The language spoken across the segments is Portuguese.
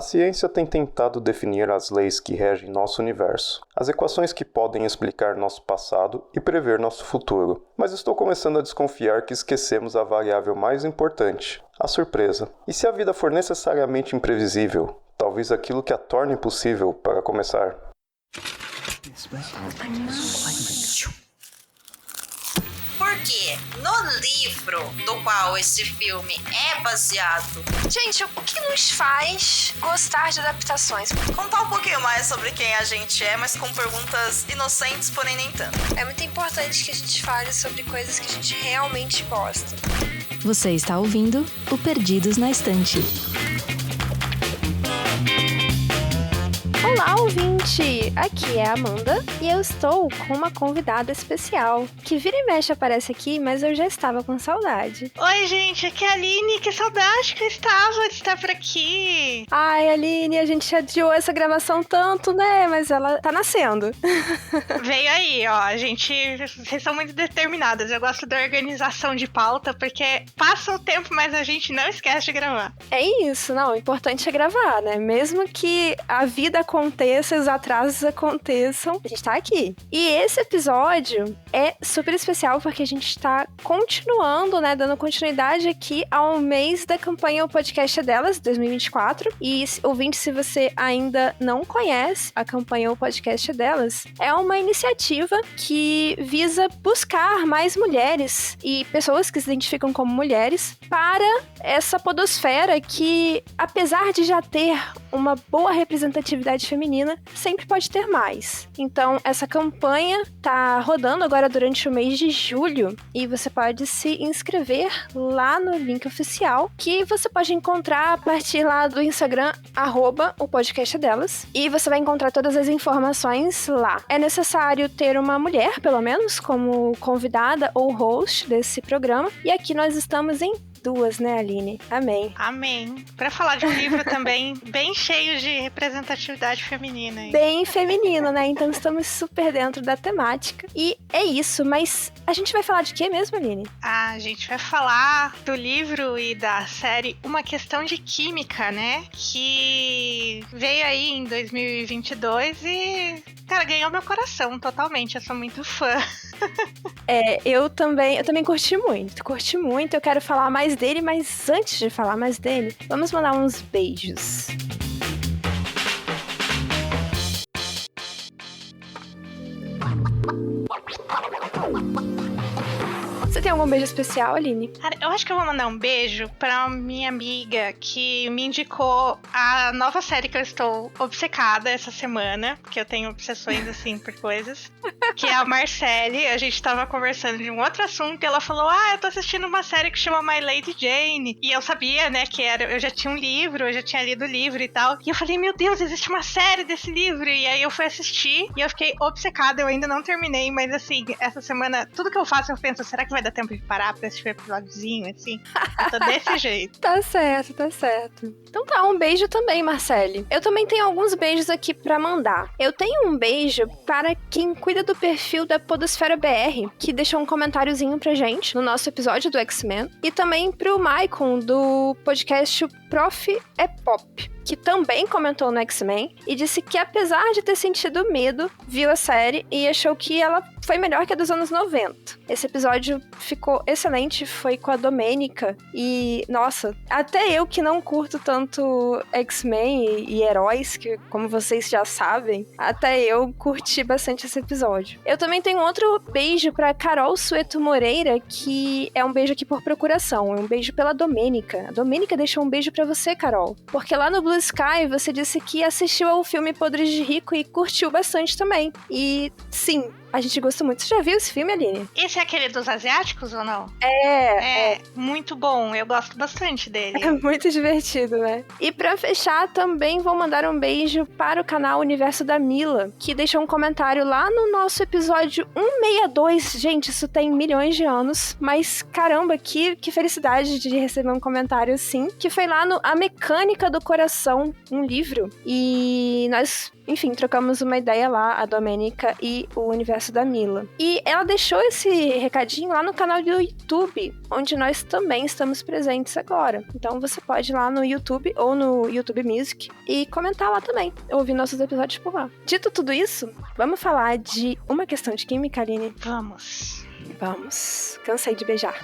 A ciência tem tentado definir as leis que regem nosso universo, as equações que podem explicar nosso passado e prever nosso futuro. Mas estou começando a desconfiar que esquecemos a variável mais importante, a surpresa. E se a vida for necessariamente imprevisível, talvez aquilo que a torne possível para começar? Porque no livro do qual esse filme é baseado... Gente, o que nos faz gostar de adaptações? Contar um pouquinho mais sobre quem a gente é, mas com perguntas inocentes, porém nem tanto. É muito importante que a gente fale sobre coisas que a gente realmente gosta. Você está ouvindo o Perdidos na Estante. Olá, ouvinte! Aqui é a Amanda e eu estou com uma convidada especial, que vira e mexe aparece aqui, mas eu já estava com saudade. Oi, gente, aqui é a Aline, que saudade que eu estava de estar por aqui. Ai, Aline, a gente adiou essa gravação tanto, né? Mas ela tá nascendo. Veio aí, ó, vocês são muito determinadas, eu gosto da organização de pauta, porque passa o tempo, mas a gente não esquece de gravar. É isso, não, o importante é gravar, né? Mesmo que a vida aconteça, os atrasos aconteçam, a gente tá aqui. E esse episódio é super especial porque a gente tá continuando, né, dando continuidade aqui ao mês da campanha O Podcast é Delas, 2024. E, ouvinte, se você ainda não conhece a campanha O Podcast é Delas, é uma iniciativa que visa buscar mais mulheres e pessoas que se identificam como mulheres para essa podosfera que, apesar de já ter uma boa representatividade feminina, sempre pode ter mais. Então, essa campanha tá rodando agora durante o mês de julho e você pode se inscrever lá no link oficial, que você pode encontrar a partir lá do Instagram, @o podcast delas, e você vai encontrar todas as informações lá. É necessário ter uma mulher, pelo menos, como convidada ou host desse programa, e aqui nós estamos em 2, né, Aline? Amém. Amém. Pra falar de um livro também bem cheio de representatividade feminina. Hein? Bem feminino, né? Então estamos super dentro da temática. E é isso, mas a gente vai falar de quê mesmo, Aline? A gente vai falar do livro e da série Uma Questão de Química, né? Que veio aí em 2022 e, cara, ganhou meu coração totalmente. Eu sou muito fã. Eu também curti muito. Eu quero falar mais dele, mas antes de falar mais dele, vamos mandar uns beijos. Você tem algum beijo especial, Aline? Cara, eu acho que eu vou mandar um beijo pra minha amiga que me indicou a nova série que eu estou obcecada essa semana, porque eu tenho obsessões, assim, por coisas, que é a Marcele. A gente tava conversando de um outro assunto e ela falou, eu tô assistindo uma série que chama My Lady Jane. E eu sabia, né, eu já tinha um livro, eu já tinha lido o livro e tal. E eu falei, meu Deus, existe uma série desse livro. E aí eu fui assistir e eu fiquei obcecada. Eu ainda não terminei, mas assim, essa semana, tudo que eu faço, eu penso, será que vai dar tempo de parar pra assistir um episódiozinho, assim? Eu tô desse jeito. Tá certo. Então tá, um beijo também, Marcele. Eu também tenho alguns beijos aqui pra mandar. Eu tenho um beijo para quem cuida do perfil da Podosfera BR, que deixou um comentáriozinho pra gente no nosso episódio do X-Men. E também pro Maicon, do podcast Prof. é Pop, que também comentou no X-Men e disse que, apesar de ter sentido medo, viu a série e achou que ela foi melhor que a dos anos 90. Esse episódio ficou excelente, foi com a Domênica e, nossa, até eu que não curto tanto X-Men e heróis, que como vocês já sabem, até eu curti bastante esse episódio. Eu também tenho outro beijo pra Carol Sueto Moreira, que é um beijo aqui por procuração, é um beijo pela Domênica. A Domênica deixou um beijo pra você, Carol, porque lá no Blue Sky você disse que assistiu ao filme Podres de Rico e curtiu bastante também. E sim, a gente gostou muito. Você já viu esse filme, Aline? Esse é aquele dos asiáticos ou não? É muito bom. Eu gosto bastante dele. É muito divertido, né? E pra fechar, também vou mandar um beijo para o canal Universo da Mila, que deixou um comentário lá no nosso episódio 162. Gente, isso tem milhões de anos, mas caramba, que felicidade de receber um comentário assim, que foi lá no A Mecânica do Coração, um livro. E nós, enfim, trocamos uma ideia lá, a Domênica e o Universo universo da Mila. E ela deixou esse recadinho lá no canal do YouTube, onde nós também estamos presentes agora. Então você pode ir lá no YouTube ou no YouTube Music e comentar lá também, ouvir nossos episódios por lá. Dito tudo isso, vamos falar de uma questão de química, Aline? Vamos. Cansei de beijar.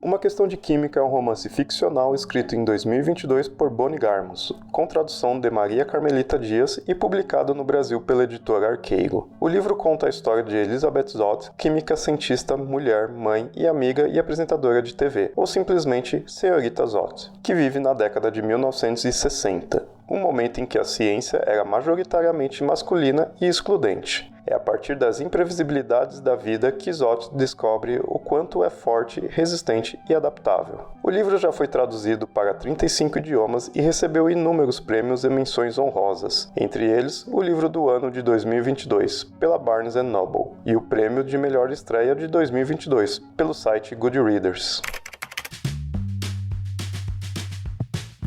Uma Questão de Química é um romance ficcional escrito em 2022 por Bonnie Garmus, com tradução de Maria Carmelita Dias e publicado no Brasil pela editora Arqueiro. O livro conta a história de Elizabeth Zott, química cientista, mulher, mãe e amiga e apresentadora de TV, ou simplesmente Senhorita Zott, que vive na década de 1960. Um momento em que a ciência era majoritariamente masculina e excludente. É a partir das imprevisibilidades da vida que Zott descobre o quanto é forte, resistente e adaptável. O livro já foi traduzido para 35 idiomas e recebeu inúmeros prêmios e menções honrosas, entre eles o livro do ano de 2022, pela Barnes & Noble, e o prêmio de melhor estreia de 2022, pelo site Goodreaders.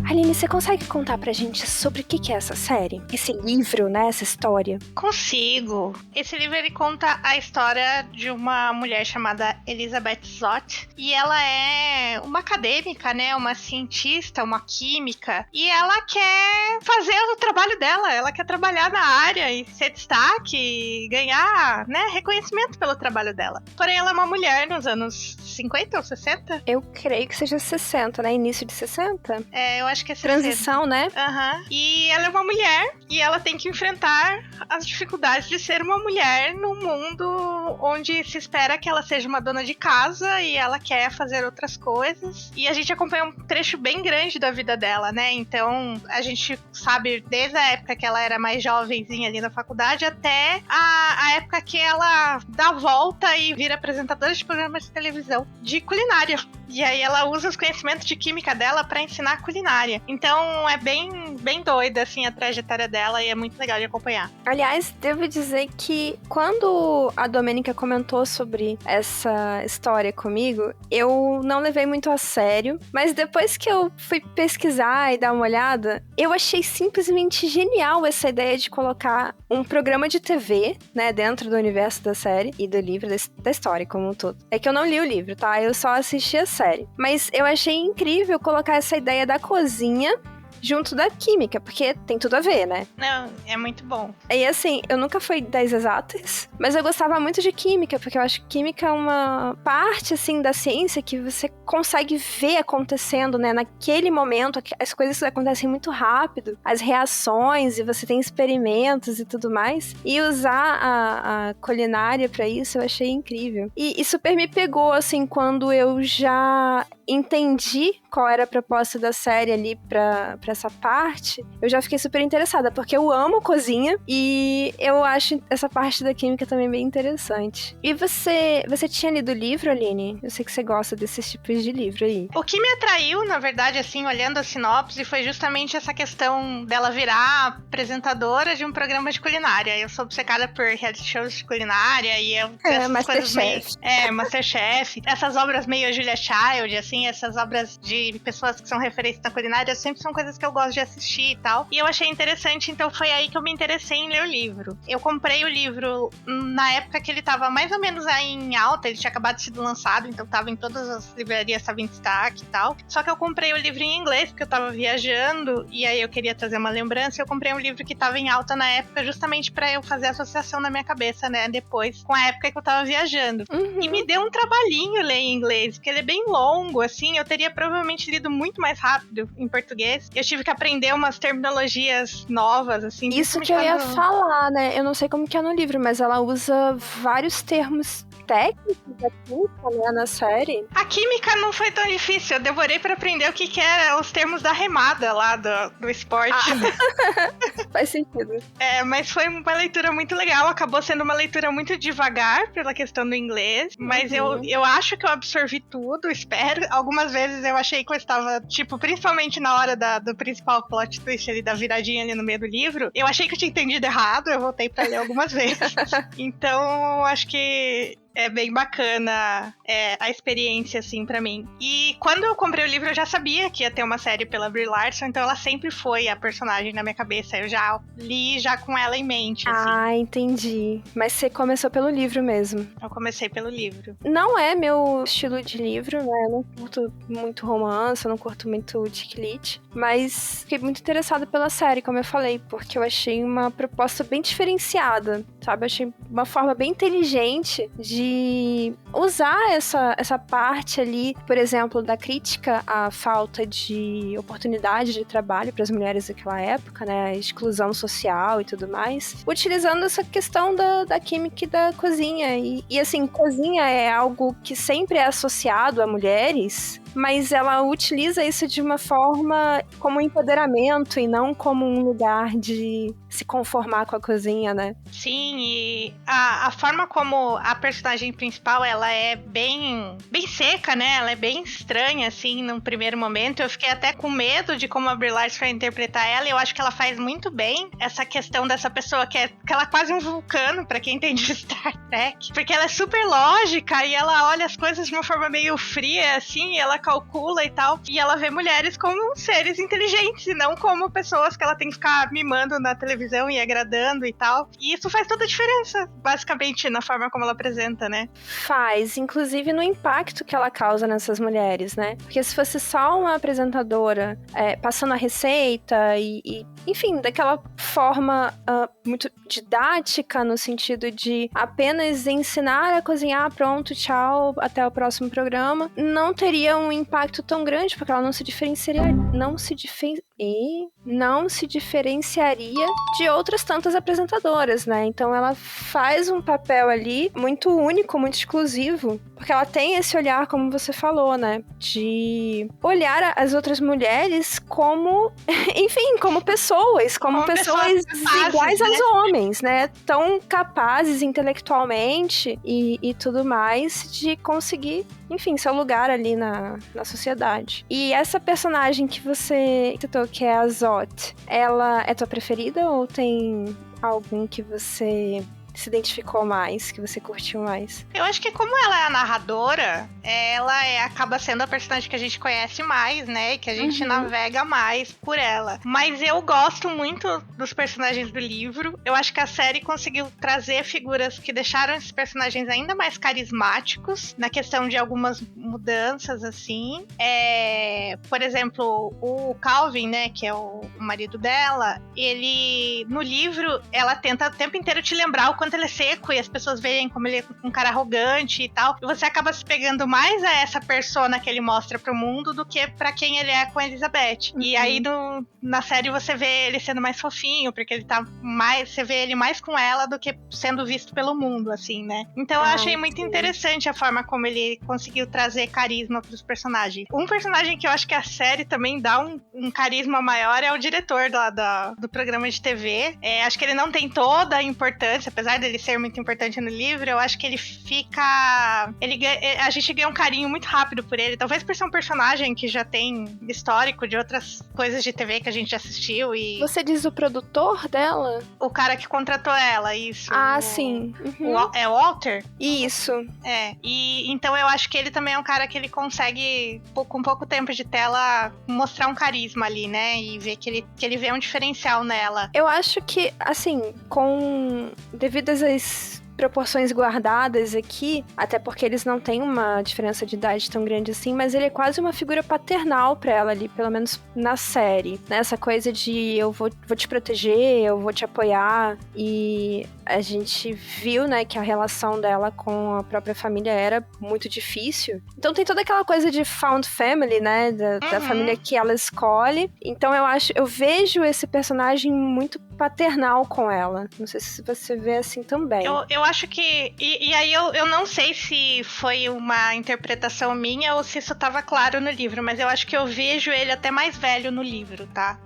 Aline, você consegue contar pra gente sobre o que é essa série? Esse livro, né? Essa história? Consigo. Esse livro, ele conta a história de uma mulher chamada Elizabeth Zott. E ela é uma acadêmica, né? Uma cientista, uma química. E ela quer fazer o trabalho dela. Ela quer trabalhar na área e ser destaque e ganhar, né, reconhecimento pelo trabalho dela. Porém, ela é uma mulher nos anos 50 ou 60? Eu creio que seja 60, né? Início de 60? Eu acho que é 60. Transição, né? Uhum. E ela é uma mulher e ela tem que enfrentar as dificuldades de ser uma mulher num mundo onde se espera que ela seja uma dona de casa e ela quer fazer outras coisas. E a gente acompanha um trecho bem grande da vida dela, né? Então, a gente sabe desde a época que ela era mais jovenzinha ali na faculdade até a época que ela dá a volta e vira apresentadora de programas de televisão de culinária. E aí ela usa os conhecimentos de química dela pra ensinar culinária. Então é bem doida, assim, a trajetória dela e é muito legal de acompanhar. Aliás, devo dizer que quando a Domênica comentou sobre essa história comigo, eu não levei muito a sério, mas depois que eu fui pesquisar e dar uma olhada, eu achei simplesmente genial essa ideia de colocar um programa de TV, né, dentro do universo da série e do livro, da história como um todo. É que eu não li o livro, tá? Eu só assisti a série. Mas eu achei incrível colocar essa ideia da cozinha junto da química, porque tem tudo a ver, né? Não, é muito bom. E assim, eu nunca fui das exatas, mas eu gostava muito de química, porque eu acho que química é uma parte, assim, da ciência que você consegue ver acontecendo, né? Naquele momento, as coisas acontecem muito rápido, as reações, e você tem experimentos e tudo mais. E usar a culinária pra isso, eu achei incrível. E super me pegou, assim, quando eu já entendi qual era a proposta da série ali pra essa parte, eu já fiquei super interessada, porque eu amo cozinha e eu acho essa parte da química também bem interessante. E você tinha lido o livro, Aline? Eu sei que você gosta desses tipos de livro aí. O que me atraiu, na verdade, assim, olhando a sinopse, foi justamente essa questão dela virar apresentadora de um programa de culinária. Eu sou obcecada por reality shows de culinária e eu... Masterchef. Masterchef. Essas obras meio Julia Child, assim, essas obras de pessoas que são referências na culinária sempre são coisas que eu gosto de assistir e tal. E eu achei interessante, então foi aí que eu me interessei em ler o livro. Eu comprei o livro na época que ele tava mais ou menos aí em alta, ele tinha acabado de ser lançado, então tava em todas as livrarias, tava em destaque e tal. Só que eu comprei o livro em inglês, porque eu tava viajando, e aí eu queria trazer uma lembrança, e eu comprei um livro que tava em alta na época, justamente pra eu fazer a associação na minha cabeça, né, depois, com a época que eu tava viajando. E me deu um trabalhinho ler em inglês, porque ele é bem longo, assim, eu teria provavelmente lido muito mais rápido em português. Eu tive que aprender umas terminologias novas, assim. Isso que eu ia falar, né? Eu não sei como que é no livro, mas ela usa vários termos técnicos da química, né, na série. A química não foi tão difícil, eu demorei pra aprender o que eram os termos da remada lá do esporte. Faz sentido. Mas foi uma leitura muito legal, acabou sendo uma leitura muito devagar pela questão do inglês, mas eu acho que eu absorvi tudo, espero. Algumas vezes eu achei que eu estava, tipo, principalmente na hora do principal plot twist ali, da viradinha ali no meio do livro, eu achei que eu tinha entendido errado, eu voltei pra ler algumas vezes. Então, acho que É bem bacana a experiência, assim, pra mim. E quando eu comprei o livro, eu já sabia que ia ter uma série pela Brie Larson, então ela sempre foi a personagem na minha cabeça. Eu já li já com ela em mente, assim. Ah, entendi. Mas você começou pelo livro mesmo. Eu comecei pelo livro. Não é meu estilo de livro, né? Eu não curto muito romance, eu não curto muito chick lit, mas fiquei muito interessada pela série, como eu falei, porque eu achei uma proposta bem diferenciada, sabe? Eu achei uma forma bem inteligente de usar essa parte ali, por exemplo, da crítica à falta de oportunidade de trabalho para as mulheres daquela época, né? A exclusão social e tudo mais, utilizando essa questão da química e da cozinha. E assim, cozinha é algo que sempre é associado a mulheres, mas ela utiliza isso de uma forma como um empoderamento e não como um lugar de se conformar com a cozinha, né? Sim, e a forma como a personagem principal, ela é bem seca, né? Ela é bem estranha, assim, num primeiro momento. Eu fiquei até com medo de como a Brie Larson vai interpretar ela, e eu acho que ela faz muito bem essa questão dessa pessoa que ela é quase um vulcano, pra quem entende Star Trek, porque ela é super lógica e ela olha as coisas de uma forma meio fria, assim, e ela calcula e tal, e ela vê mulheres como seres inteligentes e não como pessoas que ela tem que ficar mimando na televisão e agradando e tal. E isso faz toda a diferença, basicamente, na forma como ela apresenta, né? Faz, inclusive no impacto que ela causa nessas mulheres, né? Porque se fosse só uma apresentadora passando a receita e enfim, daquela forma muito didática, no sentido de apenas ensinar a cozinhar, pronto, tchau, até o próximo programa, não teria um impacto tão grande, porque ela não se diferenciaria de outras tantas apresentadoras, né? Então ela faz um papel ali muito único, muito exclusivo, porque ela tem esse olhar, como você falou, né? De olhar as outras mulheres como, enfim, como pessoas capazes, iguais né? aos homens, né? Tão capazes intelectualmente e tudo mais de conseguir, enfim, seu lugar ali na sociedade. E essa personagem que você citou, que é a Zot, ela é tua preferida ou tem algum que você se identificou mais, que você curtiu mais? Eu acho que como ela é a narradora, ela acaba sendo a personagem que a gente conhece mais, né? E que a gente navega mais por ela. Mas eu gosto muito dos personagens do livro. Eu acho que a série conseguiu trazer figuras que deixaram esses personagens ainda mais carismáticos, na questão de algumas mudanças, assim. Por exemplo, o Calvin, né? Que é o marido dela, ele, no livro, ela tenta o tempo inteiro te lembrar o quanto ele é seco e as pessoas veem como ele é um cara arrogante e tal. E você acaba se pegando mais a essa persona que ele mostra pro mundo do que pra quem ele é com a Elizabeth. E aí na série você vê ele sendo mais fofinho, porque ele tá mais... Você vê ele mais com ela do que sendo visto pelo mundo, assim, né? Então eu achei muito interessante a forma como ele conseguiu trazer carisma pros personagens. Um personagem que eu acho que a série também dá um carisma maior é o diretor do programa de TV. Acho que ele não tem toda a importância, apesar dele ser muito importante no livro, eu acho que ele fica... a gente ganha um carinho muito rápido por ele, talvez por ser um personagem que já tem histórico de outras coisas de TV que a gente já assistiu e... Você diz o produtor dela? O cara que contratou ela, isso. Sim. É o Walter? Isso. E então eu acho que ele também é um cara que ele consegue, com pouco tempo de tela, mostrar um carisma ali, né? E ver que ele vê um diferencial nela. Eu acho que, assim, devidas às proporções guardadas aqui, até porque eles não têm uma diferença de idade tão grande assim, mas ele é quase uma figura paternal pra ela ali, pelo menos na série, né? Essa coisa de eu vou te proteger, eu vou te apoiar, e a gente viu, né, que a relação dela com a própria família era muito difícil. Então tem toda aquela coisa de found family, né, da família que ela escolhe. Então eu vejo esse personagem muito paternal com ela. Não sei se você vê assim também. Eu acho que... E aí eu não sei se foi uma interpretação minha ou se isso tava claro no livro, mas eu acho que eu vejo ele até mais velho no livro, tá?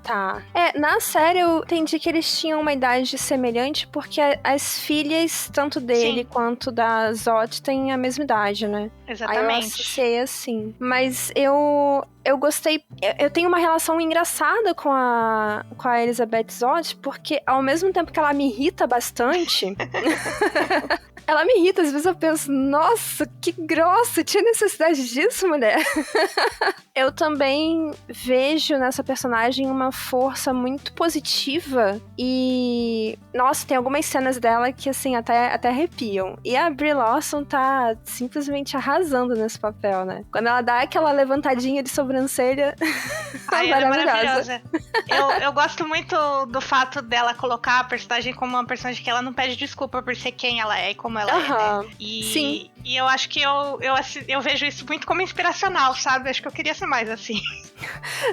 Tá. Na série eu entendi que eles tinham uma idade semelhante porque as filhas, tanto dele quanto da Zot, têm a mesma idade, né? Exatamente. Aí eu associei assim. Mas eu gostei... Eu tenho uma relação engraçada com a Elizabeth Zott, porque ao mesmo tempo que ela me irrita bastante... Ela me irrita, às vezes eu penso, nossa, que grossa, tinha necessidade disso, mulher? Eu também vejo nessa personagem uma força muito positiva e, nossa, tem algumas cenas dela que, assim, até arrepiam. E a Brie Larson tá simplesmente arrasando nesse papel, né? Quando ela dá aquela levantadinha de sobrancelha, Ai, ela é maravilhosa. Eu gosto muito do fato dela colocar a personagem como uma personagem que ela não pede desculpa por ser quem ela é e como ela é, né? Sim. E eu acho que eu vejo isso muito como inspiracional, sabe? Acho que eu queria ser mais assim.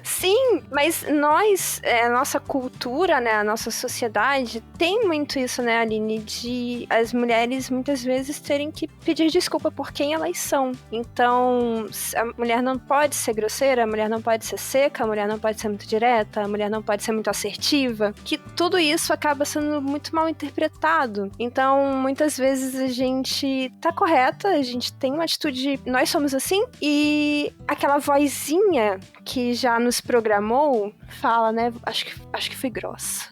Sim, mas a nossa cultura, né, a nossa sociedade tem muito isso, né, Aline, de as mulheres muitas vezes terem que pedir desculpa por quem elas são. Então, a mulher não pode ser grosseira, a mulher não pode ser seca, a mulher não pode ser muito direta, a mulher não pode ser muito assertiva, que tudo isso acaba sendo muito mal interpretado. Então, muitas vezes a gente tá correta, a gente tem uma atitude, nós somos assim, e aquela vozinha que já nos programou fala, né, acho que fui grossa.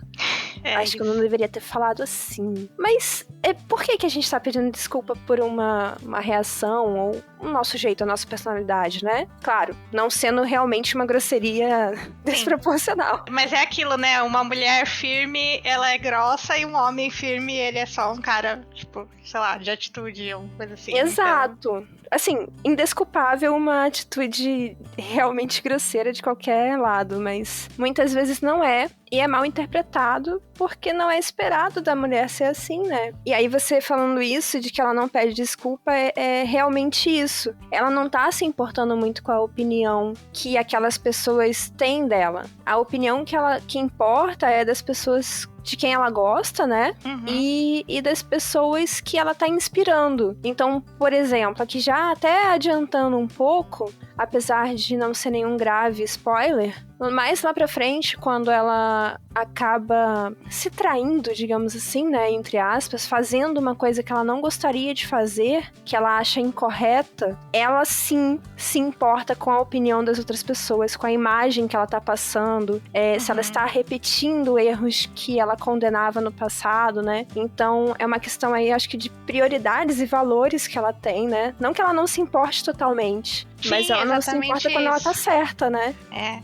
Acho que eu não deveria ter falado assim. Mas por que a gente tá pedindo desculpa por uma reação ou o nosso jeito, a nossa personalidade, né? Claro, não sendo realmente uma grosseria desproporcional. Mas é aquilo, né? Uma mulher firme, ela é grossa, e um homem firme, ele é só um cara, tipo, sei lá, de atitude ou coisa assim. Exato. Então... Assim, indesculpável uma atitude realmente grosseira de qualquer lado, mas muitas vezes não é. E é mal interpretado porque não é esperado da mulher ser assim, né? E aí você falando isso, de que ela não pede desculpa, é realmente isso. Ela não tá se importando muito com a opinião que aquelas pessoas têm dela. A opinião que importa é das pessoas de quem ela gosta, né? Uhum. E das pessoas que ela tá inspirando. Então, por exemplo, aqui já até adiantando um pouco, apesar de não ser nenhum grave spoiler, mais lá pra frente, quando ela acaba se traindo, digamos assim, né, entre aspas, fazendo uma coisa que ela não gostaria de fazer, que ela acha incorreta, ela sim se importa com a opinião das outras pessoas, com a imagem que ela tá passando, se ela está repetindo erros que ela condenava no passado, né? Então, é uma questão aí, acho que de prioridades e valores que ela tem, né? Não que ela não se importe totalmente, sim, mas ela não se importa quando ela tá certa, né?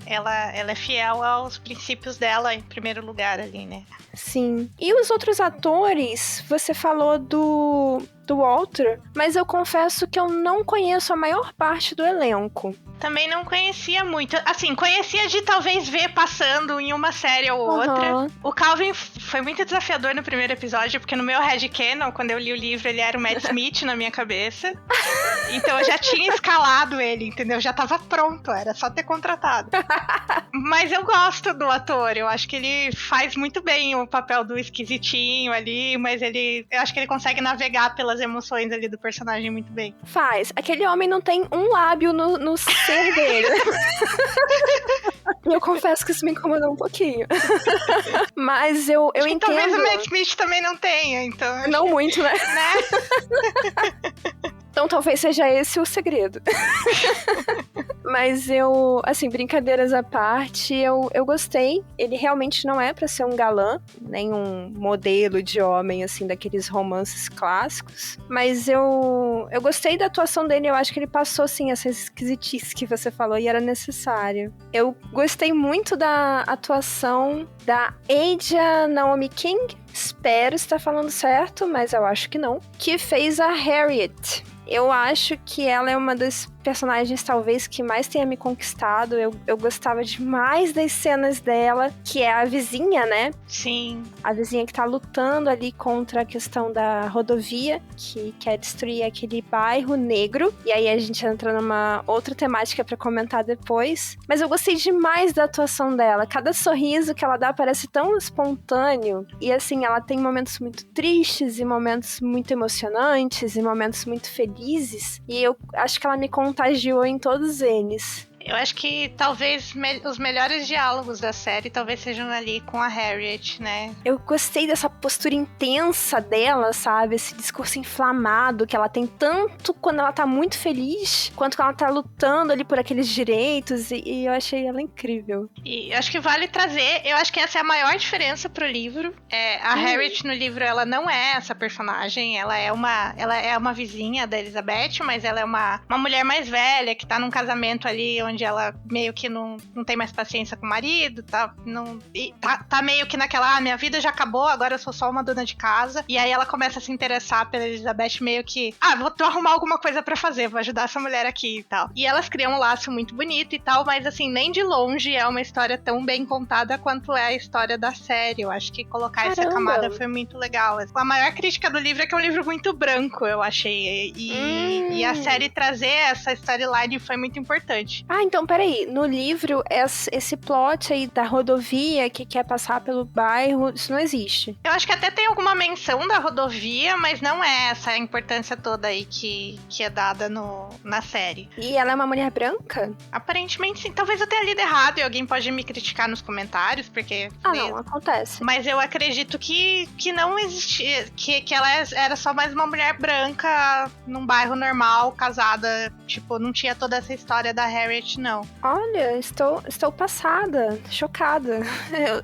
Ela é fiel aos princípios dela em primeiro lugar ali, né? Sim. E os outros atores, você falou do Walter, mas eu confesso que eu não conheço a maior parte do elenco. Também não conhecia muito. Assim, conhecia de talvez ver passando em uma série ou outra. O Calvin foi muito desafiador no primeiro episódio, porque no meu headcanon, quando eu li o livro, ele era o Matt Smith na minha cabeça. Então eu já tinha escalado ele, entendeu? Já tava pronto, era só ter contratado. Mas eu gosto do ator, eu acho que ele faz muito bem o papel do esquisitinho ali, mas eu acho que ele consegue navegar pelas emoções ali do personagem muito bem. Faz. Aquele homem não tem um lábio no ser dele. Eu confesso que isso me incomodou um pouquinho. Mas eu entendo. Talvez o Matt Smith também não tenha, então. Não muito, né? Então talvez seja esse o segredo. Mas assim, brincadeiras à parte, eu gostei. Ele realmente não é pra ser um galã, nem um modelo de homem, assim, daqueles romances clássicos. Mas eu gostei da atuação dele, eu acho que ele passou, assim, essas esquisitices que você falou e era necessário. Eu gostei muito da atuação da Aja Naomi King, espero estar falando certo, mas eu acho que não, que fez a Harriet. Eu acho que ela é uma das personagens, talvez, que mais tenha me conquistado. Eu gostava demais das cenas dela, que é a vizinha, né? Sim. A vizinha que tá lutando ali contra a questão da rodovia, que quer destruir aquele bairro negro. E aí a gente entra numa outra temática pra comentar depois. Mas eu gostei demais da atuação dela. Cada sorriso que ela dá parece tão espontâneo. E assim, ela tem momentos muito tristes e momentos muito emocionantes e momentos muito felizes. E eu acho que ela me contagiou em todos eles. Eu acho que talvez os melhores diálogos da série talvez sejam ali com a Harriet, né? Eu gostei dessa postura intensa dela, sabe? Esse discurso inflamado que ela tem tanto quando ela tá muito feliz, quanto quando ela tá lutando ali por aqueles direitos, e eu achei ela incrível. E eu acho que vale trazer, eu acho que essa é a maior diferença pro livro. A Harriet no livro, ela não é essa personagem, ela é uma vizinha da Elizabeth, mas ela é uma mulher mais velha, que tá num casamento ali onde ela meio que não tem mais paciência com o marido, tá meio que naquela, minha vida já acabou, agora eu sou só uma dona de casa. E aí ela começa a se interessar pela Elizabeth meio que, vou arrumar alguma coisa pra fazer, vou ajudar essa mulher aqui e tal. E elas criam um laço muito bonito e tal, mas assim, nem de longe é uma história tão bem contada quanto é a história da série. Eu acho que colocar essa camada foi muito legal. A maior crítica do livro é que é um livro muito branco, eu achei. E a série trazer essa storyline foi muito importante. Então peraí, no livro esse plot aí da rodovia que quer passar pelo bairro, isso não existe? Eu acho que até tem alguma menção da rodovia, mas não é essa a importância toda aí que é dada na série. E ela é uma mulher branca? Aparentemente sim. Talvez eu tenha lido errado e alguém pode me criticar nos comentários, porque... não, acontece. Mas eu acredito que não existia, que ela era só mais uma mulher branca num bairro normal, casada, tipo, não tinha toda essa história da Harriet, não. Olha, estou passada, chocada.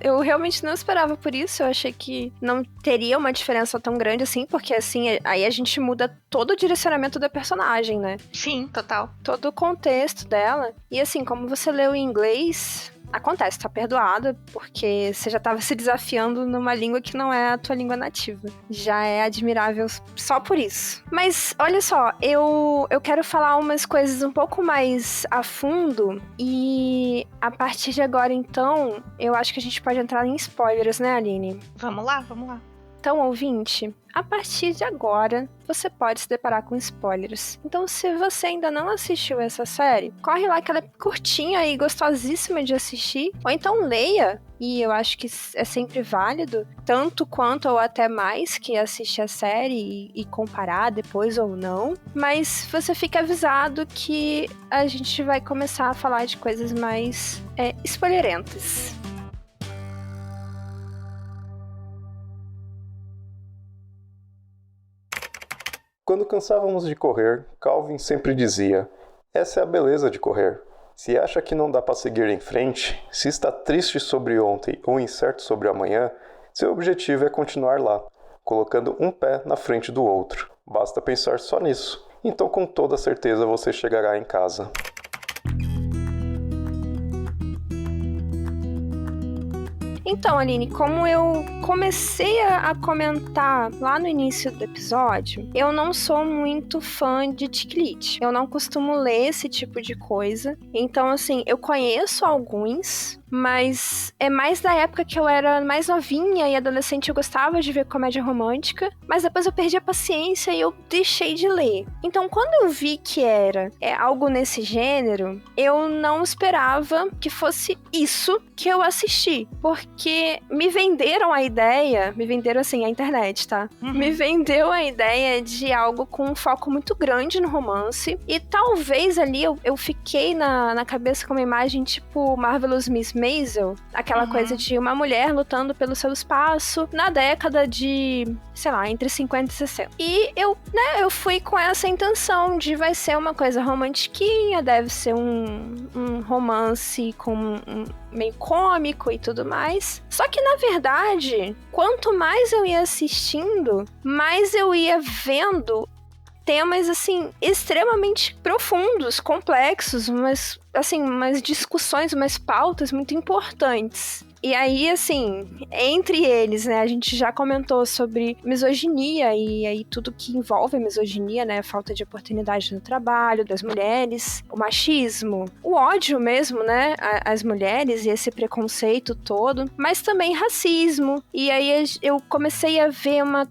Eu realmente não esperava por isso, eu achei que não teria uma diferença tão grande assim, porque assim, aí a gente muda todo o direcionamento da personagem, né? Sim, total. Todo o contexto dela. E assim, como você leu em inglês... Acontece, tá perdoada, porque você já tava se desafiando numa língua que não é a tua língua nativa. Já é admirável só por isso. Mas, olha só, eu quero falar umas coisas um pouco mais a fundo e a partir de agora, então, eu acho que a gente pode entrar em spoilers, né, Aline? Vamos lá. Então, ouvinte, a partir de agora, você pode se deparar com spoilers. Então, se você ainda não assistiu essa série, corre lá que ela é curtinha e gostosíssima de assistir. Ou então leia, e eu acho que é sempre válido, tanto quanto ou até mais que assistir a série e comparar depois ou não. Mas você fica avisado que a gente vai começar a falar de coisas mais spoilerentas. Quando cansávamos de correr, Calvin sempre dizia: essa é a beleza de correr. Se acha que não dá para seguir em frente, se está triste sobre ontem ou incerto sobre amanhã, seu objetivo é continuar lá, colocando um pé na frente do outro. Basta pensar só nisso. Então com toda certeza você chegará em casa. Então, Aline, como eu comecei a comentar lá no início do episódio, eu não sou muito fã de Tiklit. Eu não costumo ler esse tipo de coisa. Então, assim, eu conheço alguns, mas é mais da época que eu era mais novinha e adolescente, eu gostava de ver comédia romântica, mas depois eu perdi a paciência e eu deixei de ler. Então, quando eu vi que era algo nesse gênero, eu não esperava que fosse isso que eu assisti, porque me venderam a ideia, me venderam assim, a internet, tá? Me vendeu a ideia de algo com um foco muito grande no romance, e talvez ali eu fiquei na cabeça com uma imagem tipo Marvelous Miss Maisel, aquela coisa de uma mulher lutando pelo seu espaço na década de, sei lá, entre 50 e 60. E eu fui com essa intenção de vai ser uma coisa romantiquinha, deve ser um romance com meio cômico e tudo mais. Só que, na verdade, quanto mais eu ia assistindo, mais eu ia vendo temas, assim, extremamente profundos, complexos, umas discussões, umas pautas muito importantes. E aí, assim, entre eles, né, a gente já comentou sobre misoginia e aí tudo que envolve a misoginia, né, falta de oportunidade no trabalho das mulheres, o machismo, o ódio mesmo, né, às mulheres e esse preconceito todo, mas também racismo. E aí eu comecei a ver uma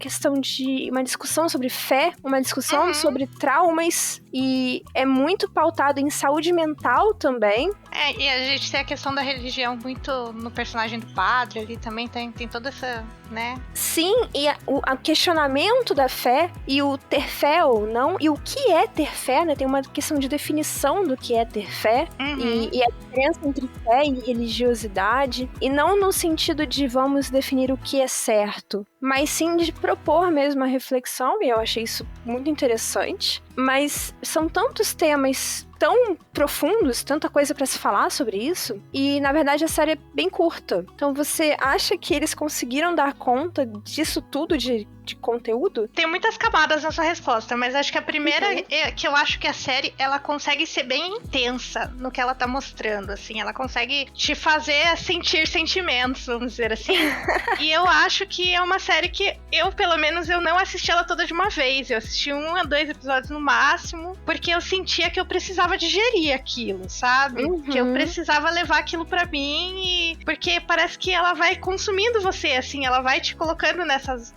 discussão sobre fé, uma discussão sobre traumas, e é muito pautado em saúde mental também. E a gente tem a questão da religião muito no personagem do padre ali também, tem toda essa, né? Sim, e o questionamento da fé e o ter fé ou não, e o que é ter fé, né? Tem uma questão de definição do que é ter fé, e a diferença entre fé e religiosidade, e não no sentido de vamos definir o que é certo, mas sim de propor mesmo a reflexão, e eu achei isso muito interessante. Mas são tantos temas tão profundos, tanta coisa pra se falar sobre isso, e na verdade a série é bem curta. Então você acha que eles conseguiram dar conta disso tudo de conteúdo? Tem muitas camadas nessa resposta, mas acho que a primeira é que eu acho que a série, ela consegue ser bem intensa no que ela tá mostrando, assim, ela consegue te fazer sentir sentimentos, vamos dizer assim. E eu acho que é uma série que eu, pelo menos, eu não assisti ela toda de uma vez, eu assisti 1 a 2 episódios no máximo, porque eu sentia que eu precisava digerir aquilo, sabe? Que eu precisava levar aquilo pra mim, e porque parece que ela vai consumindo você, assim, ela vai te colocando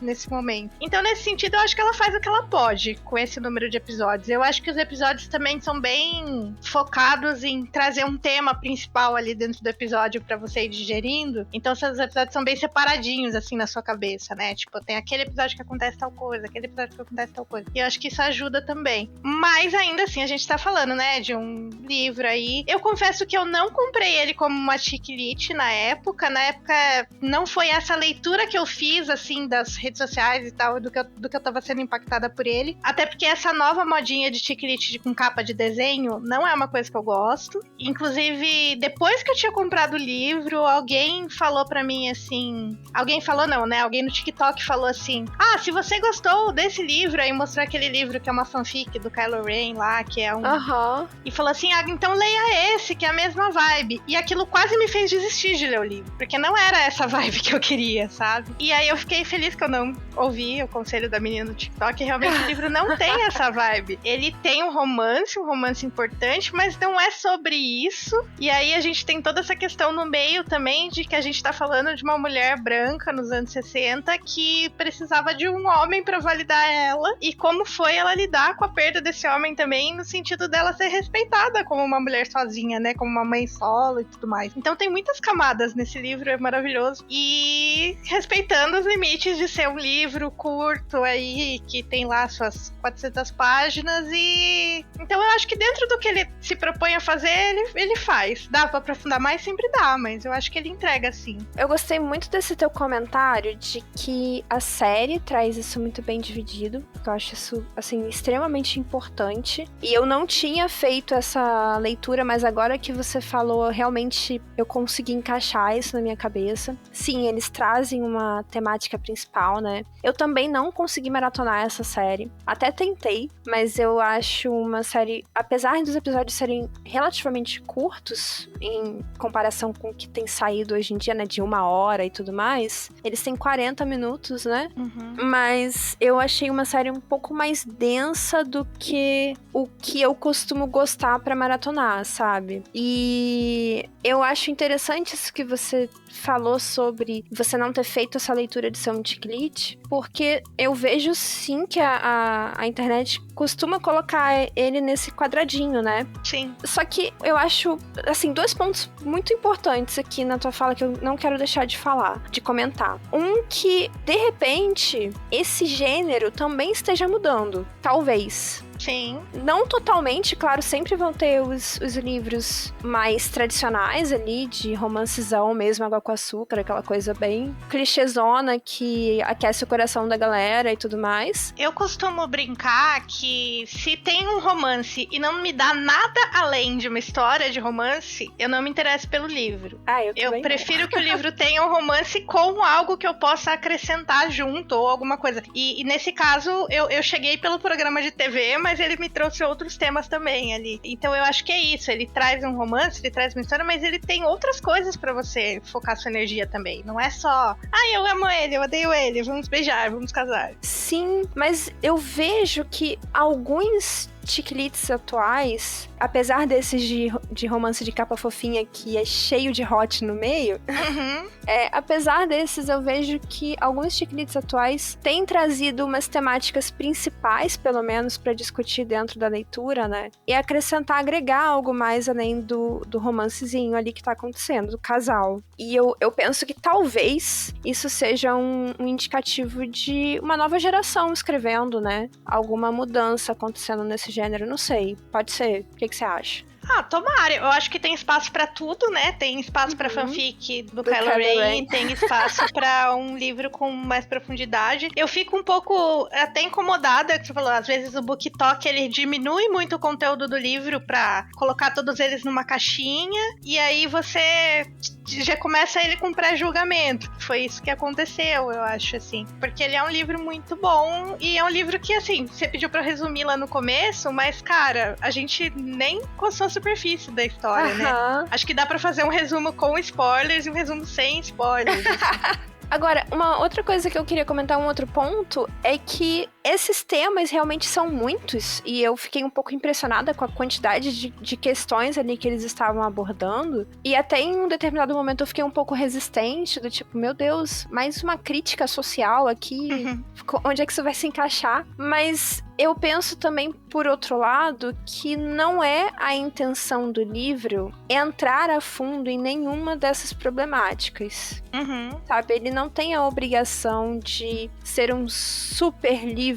nesse momento. Então, nesse sentido, eu acho que ela faz o que ela pode com esse número de episódios. Eu acho que os episódios também são bem focados em trazer um tema principal ali dentro do episódio pra você ir digerindo. Então, os episódios são bem separadinhos, assim, na sua cabeça, né? Tipo, tem aquele episódio que acontece tal coisa, aquele episódio que acontece tal coisa. E eu acho que isso ajuda também. Mas, ainda assim, a gente tá falando, né, de um livro aí. Eu confesso que eu não comprei ele como uma chick-lit na época. Na época, não foi essa leitura que eu fiz, assim, das redes sociais e tal, do que eu tava sendo impactada por ele. Até porque essa nova modinha de chick-lit com capa de desenho não é uma coisa que eu gosto. Inclusive, depois que eu tinha comprado o livro, alguém falou pra mim assim... Alguém falou não, né? Alguém no TikTok falou assim: ah, se você gostou desse livro, aí mostrou aquele livro que é uma fanfic do Kylo Ren lá, que é um... E falou assim, ah, então leia esse, que é a mesma vibe. E aquilo quase me fez desistir de ler o livro, porque não era essa vibe que eu queria, sabe? E aí eu fiquei feliz que eu não ouvi o conselho da menina do TikTok, realmente o livro não tem essa vibe. Ele tem um romance importante, mas não é sobre isso. E aí a gente tem toda essa questão no meio também de que a gente tá falando de uma mulher branca nos anos 60 que precisava de um homem pra validar ela, e como foi ela lidar com a perda desse homem também, no sentido dela ser respeitada como uma mulher sozinha, né, como uma mãe solo e tudo mais. Então tem muitas camadas nesse livro, é maravilhoso, e respeitando os limites de ser um livro curto aí, que tem lá suas 400 páginas, e então eu acho que dentro do que ele se propõe a fazer, ele faz. Dá pra aprofundar mais? Sempre dá, mas eu acho que ele entrega, sim. Eu gostei muito desse teu comentário de que a série traz isso muito bem dividido, eu acho isso, assim, extremamente importante, e eu não tinha feito essa leitura, mas agora que você falou, realmente eu consegui encaixar isso na minha cabeça. Sim, eles trazem uma temática principal, né? Eu também não consegui maratonar essa série. Até tentei, mas eu acho uma série, apesar dos episódios serem relativamente curtos em comparação com o que tem saído hoje em dia, né, de 1 hora e tudo mais, eles têm 40 minutos, né? Mas eu achei uma série um pouco mais densa do que o que eu costumo gostar pra maratonar, sabe? E eu acho interessante isso que você falou sobre você não ter feito essa leitura de ser um chick-lit, porque eu vejo sim que a internet costuma colocar ele nesse quadradinho, né? Sim. Só que eu acho, assim, 2 pontos muito importantes aqui na tua fala que eu não quero deixar de falar, de comentar. Um, que, de repente, esse gênero também esteja mudando. Talvez. Sim. Não totalmente, claro, sempre vão ter os livros mais tradicionais ali, de romancezão mesmo, água com açúcar, aquela coisa bem clichêzona que aquece o coração da galera e tudo mais. Eu costumo brincar que se tem um romance e não me dá nada além de uma história de romance, eu não me interesso pelo livro. Eu prefiro que o livro tenha um romance com algo que eu possa acrescentar junto ou alguma coisa. E nesse caso, eu cheguei pelo programa de TV, mas ele me trouxe outros temas também ali. Então eu acho que é isso, ele traz um romance, ele traz uma história, mas ele tem outras coisas pra você focar sua energia também. Não é só, eu amo ele, eu odeio ele, vamos beijar, vamos casar. Sim, mas eu vejo que alguns chick-lits atuais, apesar desses de romance de capa fofinha que é cheio de hot no meio, apesar desses, eu vejo que alguns chick-lits atuais têm trazido umas temáticas principais, pelo menos, pra discutir dentro da leitura, né? E acrescentar, agregar algo mais além do romancezinho ali que tá acontecendo, do casal. E eu penso que talvez isso seja um indicativo de uma nova geração escrevendo, né? Alguma mudança acontecendo nesse gênero, não sei. Pode ser. O que você acha? Tomara. Eu acho que tem espaço pra tudo, né? Tem espaço pra fanfic do Kylo Ren, tem espaço pra um livro com mais profundidade. Eu fico um pouco até incomodada, que você falou, às vezes o BookTok, ele diminui muito o conteúdo do livro pra colocar todos eles numa caixinha, e aí você já começa ele com pré-julgamento. Foi isso que aconteceu, eu acho, assim. Porque ele é um livro muito bom, e é um livro que, assim, você pediu pra resumir lá no começo, mas, cara, a gente nem coçou a superfície da história, né? Acho que dá pra fazer um resumo com spoilers e um resumo sem spoilers. Assim. Agora, uma outra coisa que eu queria comentar, um outro ponto, é que esses temas realmente são muitos, e eu fiquei um pouco impressionada com a quantidade de questões ali que eles estavam abordando, e até em um determinado momento eu fiquei um pouco resistente, do tipo, meu Deus, mais uma crítica social aqui, onde é que isso vai se encaixar? Mas eu penso também, por outro lado, que não é a intenção do livro entrar a fundo em nenhuma dessas problemáticas. Sabe, ele não tem a obrigação de ser um super livro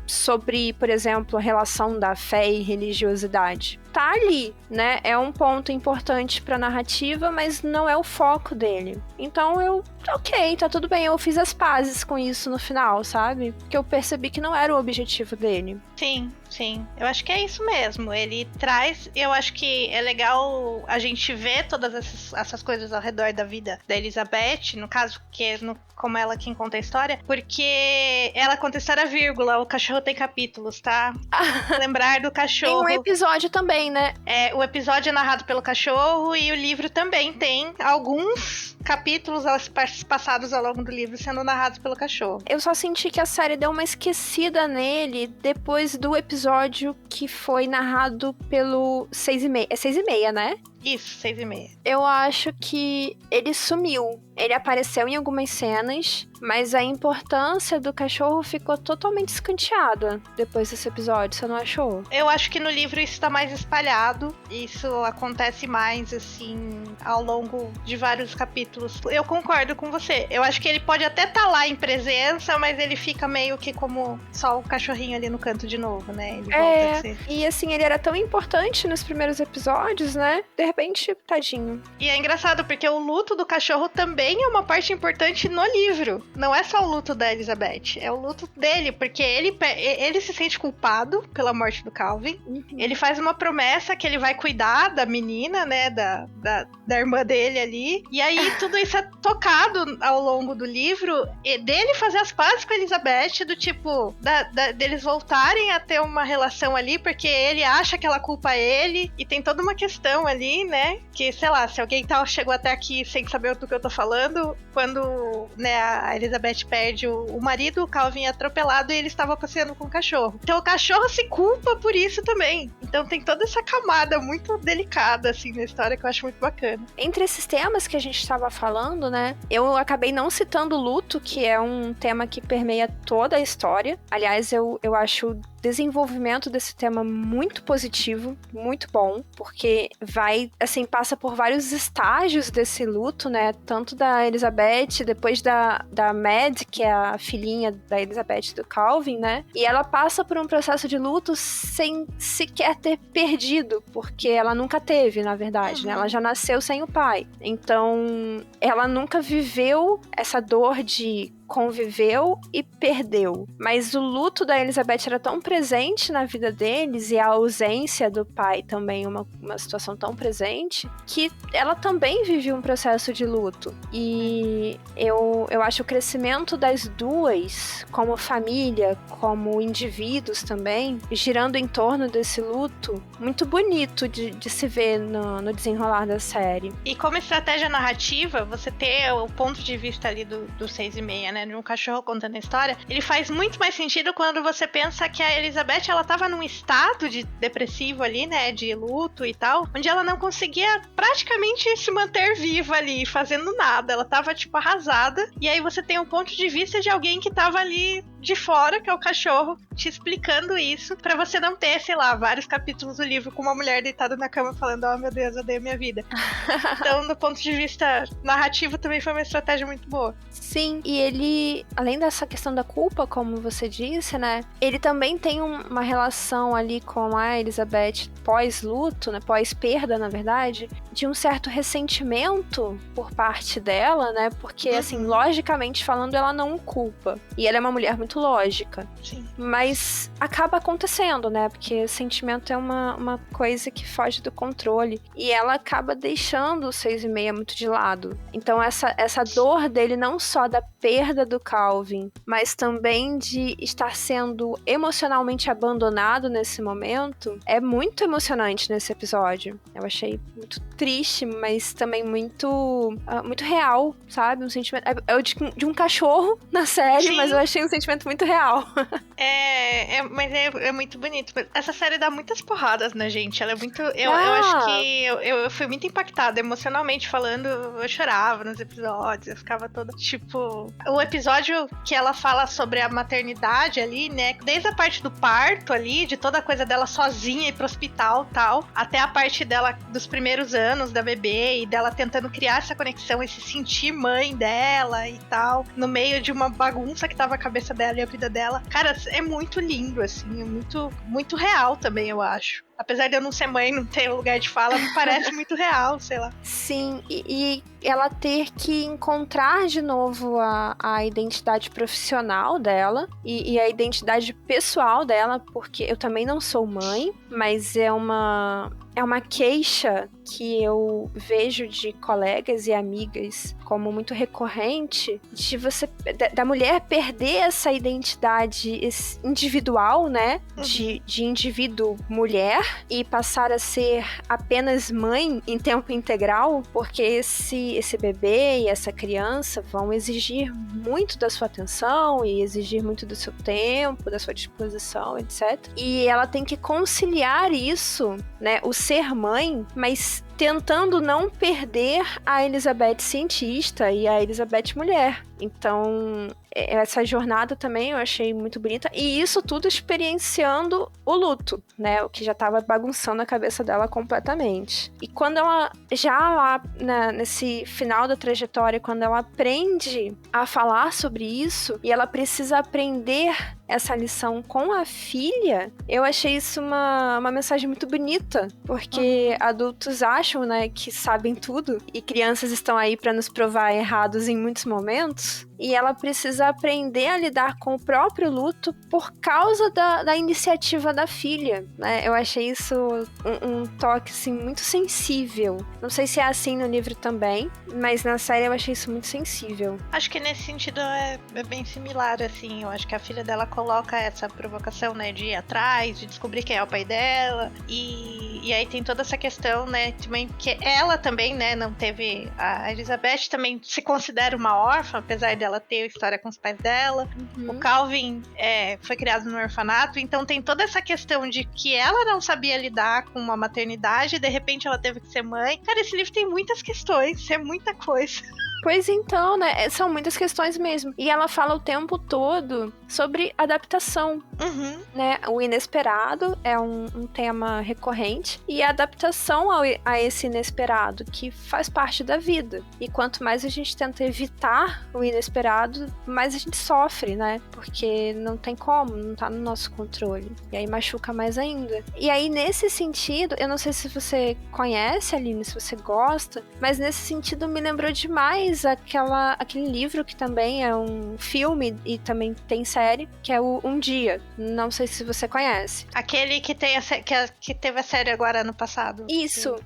sobre, por exemplo, a relação da fé e religiosidade. Tá ali, né? É um ponto importante pra narrativa, mas não é o foco dele. Então ok, tá tudo bem, eu fiz as pazes com isso no final, sabe? Porque eu percebi que não era o objetivo dele. Sim. Eu acho que é isso mesmo. Ele traz... Eu acho que é legal a gente ver todas essas coisas ao redor da vida da Elizabeth, no caso, que é como ela quem conta a história, porque ela conta a história vírgula, o cachorro tem capítulos, tá? Lembrar do cachorro. Tem um episódio também, né? O episódio é narrado pelo cachorro e o livro também tem alguns capítulos passados ao longo do livro sendo narrados pelo cachorro. Eu só senti que a série deu uma esquecida nele depois do episódio que foi narrado pelo 6:30. É 6:30, né? Isso, 6:30. Eu acho que ele sumiu. Ele apareceu em algumas cenas, mas a importância do cachorro ficou totalmente escanteada depois desse episódio, você não achou? Eu acho que no livro isso tá mais espalhado. Isso acontece mais, assim, ao longo de vários capítulos. Eu concordo com você. Eu acho que ele pode até estar lá em presença, mas ele fica meio que como só o cachorrinho ali no canto de novo, né? Ele volta a ser. E assim, ele era tão importante nos primeiros episódios, né? De repente, tadinho. E é engraçado, porque o luto do cachorro também é uma parte importante no livro. Não é só o luto da Elizabeth, é o luto dele, porque ele se sente culpado pela morte do Calvin. Ele faz uma promessa que ele vai cuidar da menina, né, da irmã dele ali. E aí tudo isso é tocado ao longo do livro, e dele fazer as pazes com a Elizabeth, do tipo, deles voltarem a ter uma relação ali, porque ele acha que ela culpa ele, e tem toda uma questão ali, né, que, sei lá, se alguém chegou até aqui sem saber do que eu tô falando, quando, né, a Elizabeth perde o marido, o Calvin é atropelado e ele estava passeando com o cachorro. Então o cachorro se culpa por isso também. Então tem toda essa camada muito delicada, assim, na história, que eu acho muito bacana. Entre esses temas que a gente estava falando, né, eu acabei não citando o luto, que é um tema que permeia toda a história. Aliás, eu acho o desenvolvimento desse tema muito positivo, muito bom, porque passa por vários estágios desse luto, né, tanto da Elizabeth, depois da Mad, que é a filhinha da Elizabeth do Calvin, né, e ela passa por um processo de luto sem sequer ter perdido, porque ela nunca teve, na verdade, né, ela já nasceu sem o pai, então ela nunca viveu essa dor de conviveu e perdeu. Mas o luto da Elizabeth era tão presente na vida deles, e a ausência do pai também uma situação tão presente, que ela também viveu um processo de luto. E eu acho o crescimento das duas, como família, como indivíduos também, girando em torno desse luto, muito bonito de se ver no desenrolar da série. E como estratégia narrativa, você ter o ponto de vista ali do 6:30, né, de um cachorro contando a história, ele faz muito mais sentido quando você pensa que a Elizabeth, ela tava num estado de depressivo ali, né, de luto e tal, onde ela não conseguia praticamente se manter viva ali, fazendo nada. Ela tava, tipo, arrasada. E aí você tem um ponto de vista de alguém que tava ali de fora, que é o cachorro, te explicando isso, pra você não ter, sei lá, vários capítulos do livro com uma mulher deitada na cama falando, oh meu Deus, eu odeio minha vida. Então, do ponto de vista narrativo, também foi uma estratégia muito boa. Sim, e ele, além dessa questão da culpa, como você disse, né, ele também tem uma relação ali com a Elizabeth pós-luto, né, pós-perda, na verdade, de um certo ressentimento por parte dela, né, porque, assim, logicamente falando, ela não o culpa. E ela é uma mulher muito lógica. Sim. Mas acaba acontecendo, né, porque sentimento é uma coisa que foge do controle. E ela acaba deixando o 6,5 muito de lado. Então, essa dor dele, não só da perda do Calvin, mas também de estar sendo emocionalmente abandonado nesse momento, é muito emocionante nesse episódio. Eu achei muito triste, mas também muito real, sabe? Um sentimento... É o de um cachorro na série, Sim. Mas eu achei um sentimento muito real. Mas é muito bonito. Essa série dá muitas porradas na gente. Ela é muito... Eu acho que eu fui muito impactada emocionalmente falando. Eu chorava nos episódios. Eu ficava toda, tipo... O episódio que ela fala sobre a maternidade ali, né? Desde a parte do parto ali, de toda a coisa dela sozinha ir pro hospital e tal, até a parte dela dos primeiros anos da bebê e dela tentando criar essa conexão e se sentir mãe dela e tal, no meio de uma bagunça que tava a cabeça dela e a vida dela. Cara, é muito lindo, assim, é muito, muito real também, eu acho. Apesar de eu não ser mãe, não ter lugar de fala, parece muito real, sei lá. Sim, e ela ter que encontrar de novo a identidade profissional dela e a identidade pessoal dela, porque eu também não sou mãe, mas é uma queixa que eu vejo de colegas e amigas como muito recorrente, da mulher perder essa identidade individual, né, de indivíduo mulher, e passar a ser apenas mãe em tempo integral, porque esse bebê e essa criança vão exigir muito da sua atenção e exigir muito do seu tempo, da sua disposição, etc. E ela tem que conciliar isso, né, o ser mãe, mas tentando não perder a Elizabeth cientista e a Elizabeth mulher. Então, essa jornada também eu achei muito bonita. E isso tudo experienciando o luto, né? O que já tava bagunçando a cabeça dela completamente. E quando ela, já lá nesse final da trajetória, quando ela aprende a falar sobre isso, e ela precisa aprender essa lição com a filha, eu achei isso uma mensagem muito bonita, porque adultos acham, né, que sabem tudo, e crianças estão aí para nos provar errados em muitos momentos, e ela precisa aprender a lidar com o próprio luto por causa da iniciativa da filha, né? Eu achei isso um toque, assim, muito sensível. Não sei se é assim no livro também, mas na série eu achei isso muito sensível. Acho que nesse sentido é bem similar, assim. Eu acho que a filha dela coloca essa provocação, né, de ir atrás, de descobrir quem é o pai dela, e aí tem toda essa questão, né, também, que ela também, né, não teve... A Elizabeth também se considera uma órfã, apesar de ela ter história com os pais dela. O Calvin foi criado no orfanato, então tem toda essa questão de que ela não sabia lidar com uma maternidade e de repente ela teve que ser mãe. Cara, esse livro tem muitas questões, é muita coisa. Pois então, né? São muitas questões mesmo. E ela fala o tempo todo sobre adaptação, né? O inesperado é um tema recorrente, e a adaptação a esse inesperado, que faz parte da vida. E quanto mais a gente tenta evitar o inesperado, mais a gente sofre, né? Porque não tem como, não tá no nosso controle. E aí machuca mais ainda. E aí, nesse sentido, eu não sei se você conhece, Aline, se você gosta, mas nesse sentido me lembrou demais aquele livro que também é um filme e também tem série, que é o Um Dia. Não sei se você conhece. Aquele que teve a série agora ano passado. Isso.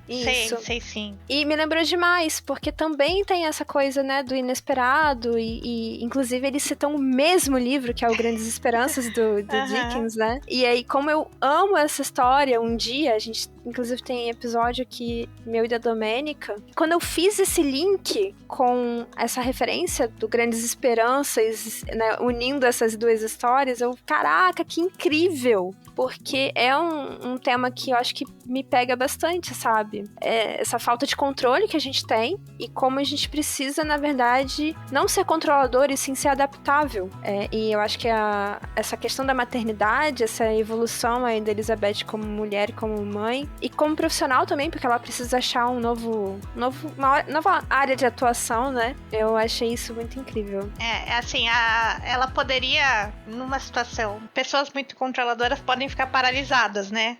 Sei sim. E me lembrou demais, porque também tem essa coisa, né, do inesperado e inclusive eles citam o mesmo livro, que é o Grandes Esperanças do Dickens, né? E aí, como eu amo essa história, Um Dia, a gente inclusive tem episódio aqui, meu e da Domênica. Quando eu fiz esse link com com essa referência do Grandes Esperanças, né, unindo essas duas histórias, caraca, que incrível! Porque é um tema que eu acho que me pega bastante, sabe? É essa falta de controle que a gente tem e como a gente precisa, na verdade, não ser controlador e sim ser adaptável. E eu acho que essa questão da maternidade, essa evolução aí da Elizabeth como mulher e como mãe, e como profissional também, porque ela precisa achar uma nova área de atuação, né? Eu achei isso muito incrível. Assim, ela poderia, numa situação, pessoas muito controladoras podem ficar paralisadas, né?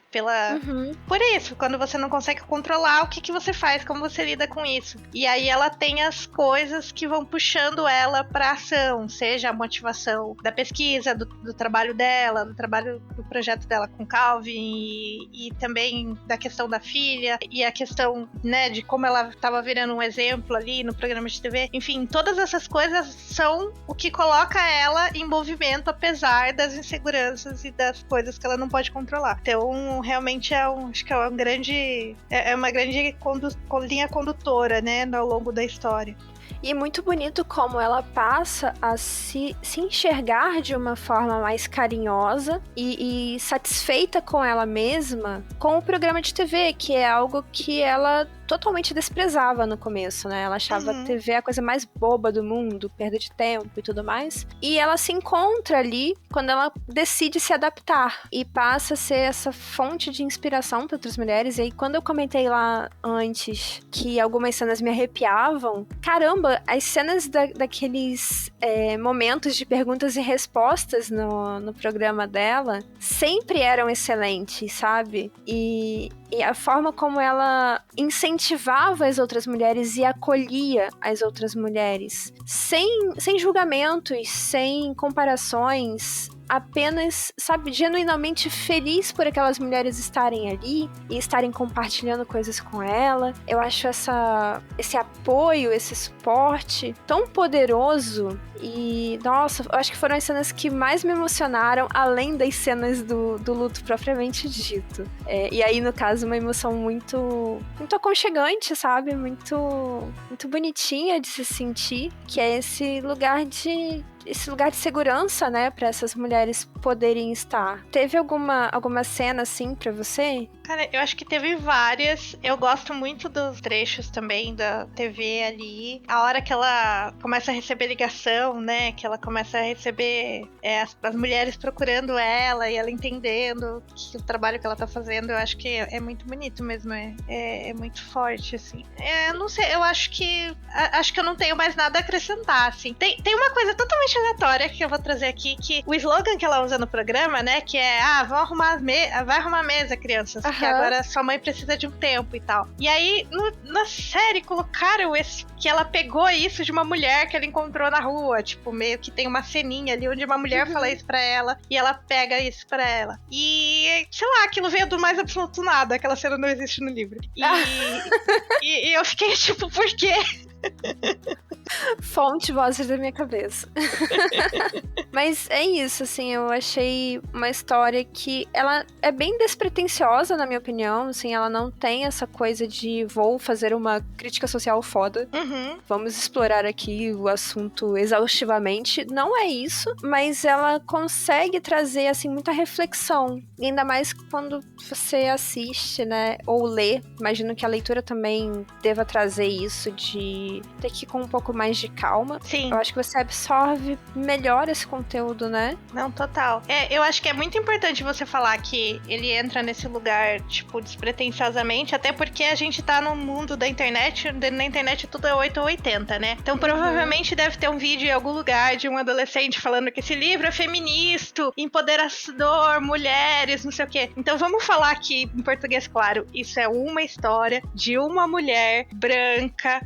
Por isso, quando você não consegue controlar, o que você faz? Como você lida com isso? E aí ela tem as coisas que vão puxando ela pra ação, seja a motivação da pesquisa, do trabalho dela, do projeto dela com Calvin e também da questão da filha e a questão, né, de como ela estava virando um exemplo ali no programa de TV. Enfim, todas essas coisas são o que coloca ela em movimento, apesar das inseguranças e das coisas que ela não pode controlar. Então, realmente acho que é uma grande linha condutora, né, ao longo da história. E muito bonito como ela passa a se enxergar de uma forma mais carinhosa e satisfeita com ela mesma com o programa de TV, que é algo que ela totalmente desprezava no começo, né? Ela achava a TV a coisa mais boba do mundo, perda de tempo e tudo mais. E ela se encontra ali quando ela decide se adaptar e passa a ser essa fonte de inspiração para outras mulheres. E aí, quando eu comentei lá antes que algumas cenas me arrepiavam, caramba, as cenas daqueles momentos de perguntas e respostas no programa dela sempre eram excelentes, sabe? E a forma como ela incentivava as outras mulheres e acolhia as outras mulheres, sem julgamentos, sem comparações, apenas, sabe, genuinamente feliz por aquelas mulheres estarem ali e estarem compartilhando coisas com ela. Eu acho esse apoio, esse suporte tão poderoso e, nossa, eu acho que foram as cenas que mais me emocionaram, além das cenas do luto propriamente dito. E aí, no caso, uma emoção muito, muito aconchegante, sabe? Muito, muito bonitinha de se sentir, que é esse lugar de segurança, né, para essas mulheres poderem estar. Teve alguma cena assim pra você? Cara, eu acho que teve várias. Eu gosto muito dos trechos também da TV ali. A hora que ela começa a receber ligação, né, que ela começa a receber as mulheres procurando ela e ela entendendo o trabalho que ela tá fazendo, eu acho que é muito bonito mesmo, é muito forte, assim. Não sei, eu acho que eu não tenho mais nada a acrescentar, assim. Tem uma coisa totalmente aleatória que eu vou trazer aqui, que o slogan que ela usa no programa, né, que é, vai arrumar a mesa, crianças, que agora sua mãe precisa de um tempo e tal. E aí, na série, colocaram que ela pegou isso de uma mulher que ela encontrou na rua, tipo, meio que tem uma ceninha ali onde uma mulher fala isso pra ela e ela pega isso pra ela. E, sei lá, aquilo veio do mais absoluto nada, aquela cena não existe no livro. E eu fiquei tipo, por quê? Fonte, vozes da minha cabeça. Mas é isso, assim, eu achei uma história que ela é bem despretensiosa, na minha opinião, assim, ela não tem essa coisa de vou fazer uma crítica social foda, vamos explorar aqui o assunto exaustivamente, não é isso, mas ela consegue trazer, assim, muita reflexão, e ainda mais quando você assiste, né, ou lê, imagino que a leitura também deva trazer isso de ter que ir com um pouco mais de calma. Sim. Eu acho que você absorve melhor esse conteúdo, né? Não, total. Eu acho que é muito importante você falar que ele entra nesse lugar, tipo, despretensiosamente, até porque a gente tá no mundo da internet, na internet tudo é 8 ou 80, né? Então provavelmente deve ter um vídeo em algum lugar de um adolescente falando que esse livro é feminista, empoderador, mulheres, não sei o quê. Então vamos falar aqui em português claro, isso é uma história de uma mulher branca,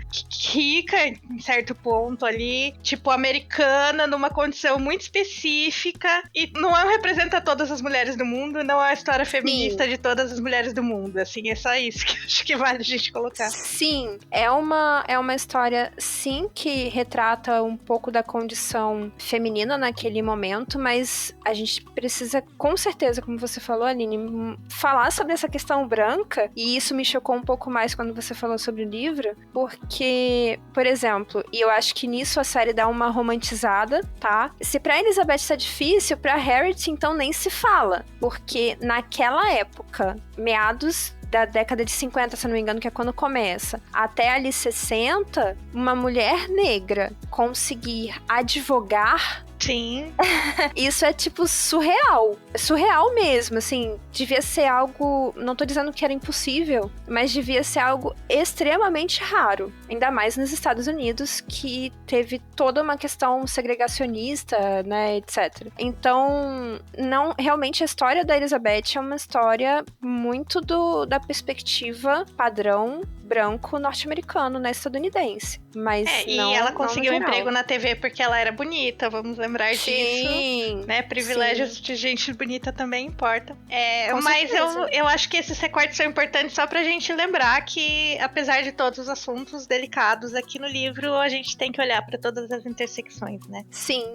rica em certo ponto ali, tipo americana, numa condição muito específica, e não representa todas as mulheres do mundo, não é a história feminista de todas as mulheres do mundo, assim, é só isso que eu acho que vale a gente colocar. Sim, é uma história, sim, que retrata um pouco da condição feminina naquele momento, mas a gente precisa, com certeza, como você falou, Aline, falar sobre essa questão branca, e isso me chocou um pouco mais quando você falou sobre o livro, porque Porque, por exemplo, e eu acho que nisso a série dá uma romantizada, tá? Se pra Elizabeth tá difícil, pra Harriet então nem se fala. Porque naquela época, meados da década de 50, se eu não me engano, que é quando começa, até ali 60, uma mulher negra conseguir advogar... Sim. Isso é, tipo, surreal. É surreal mesmo, assim. Devia ser algo... Não tô dizendo que era impossível, mas devia ser algo extremamente raro. Ainda mais nos Estados Unidos, que teve toda uma questão segregacionista, né, etc. Então, não... Realmente, a história da Elizabeth é uma história muito da perspectiva padrão branco norte-americano, né, estadunidense. Mas não, e ela conseguiu um geral. emprego na TV porque ela era bonita, vamos lembrar disso. Sim, né? Privilégios sim. de gente bonita também importam. Com Mas certeza. eu acho que esses recortes são importantes só pra gente lembrar que, apesar de todos os assuntos delicados aqui no livro, a gente tem que olhar pra todas as intersecções, né? Sim,